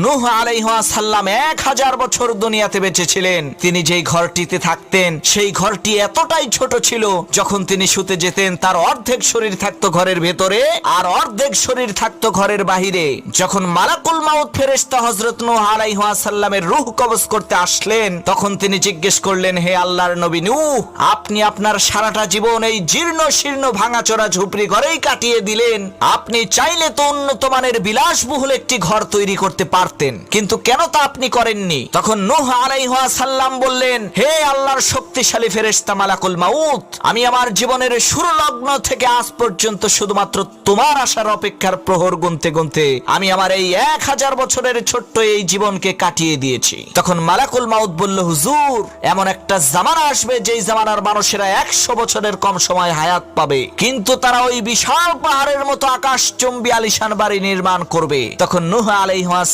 নূহ আলাইহিস সালাম 1000 বছর দুনিয়াতে বেঁচে ছিলেন। তিনি যেই ঘরটিতে থাকতেন সেই ঘরটি এতটাই ছোট ছিল, যখন তিনি শুতে যেতেন তার অর্ধেক শরীর থাকতো ঘরের ভেতরে আর অর্ধেক শরীর থাকতো ঘরের বাহিরে। যখন মালাকুল মাউত ফেরেশতা হযরত নূহ আলাইহিস সালামের রূহ কবজ করতে আসলেন, তখন তিনি জিজ্ঞেস করলেন, হে আল্লাহর নবী নূহ, আপনি আপনার সারাটা জীবন এই জীর্ণ শীর্ণ ভাঙাচোরা ঝুপড়ি ঘরেই কাটিয়ে দিলেন। আপনি চাইলে তো উন্নত মানের বিলাসবহুল একটি ঘর তৈরি করতে পারতেন, কিন্তু কেন তা আপনি করেননি? তখন নূহ আলাইহিস সালাম বললেন, হে আল্লাহর শক্তিশালী ফেরেশতা মালাকুল মাউত, আমি আমার জীবনের শুরু লগ্ন থেকে আজ পর্যন্ত শুধুমাত্র তোমার আসার অপেক্ষার প্রহর গুনতে গুনতে আমি আমার এই 1000 বছরের ছোট্ট এই জীবনকে কাটিয়ে দিয়েছি। তখন মালাকুল মাউত বলল, হুজুর, এমন একটা জামানা আসবে যেই জামানার মানুষেরা 100 বছরের কম সময় হায়াত পাবে, কিন্তু তারা ওই বিশাল পাহাড়ের মতো আকাশচুম্বী আলিশান বাড়ি নির্মাণ করবে। তখন নূহ আলাইহিস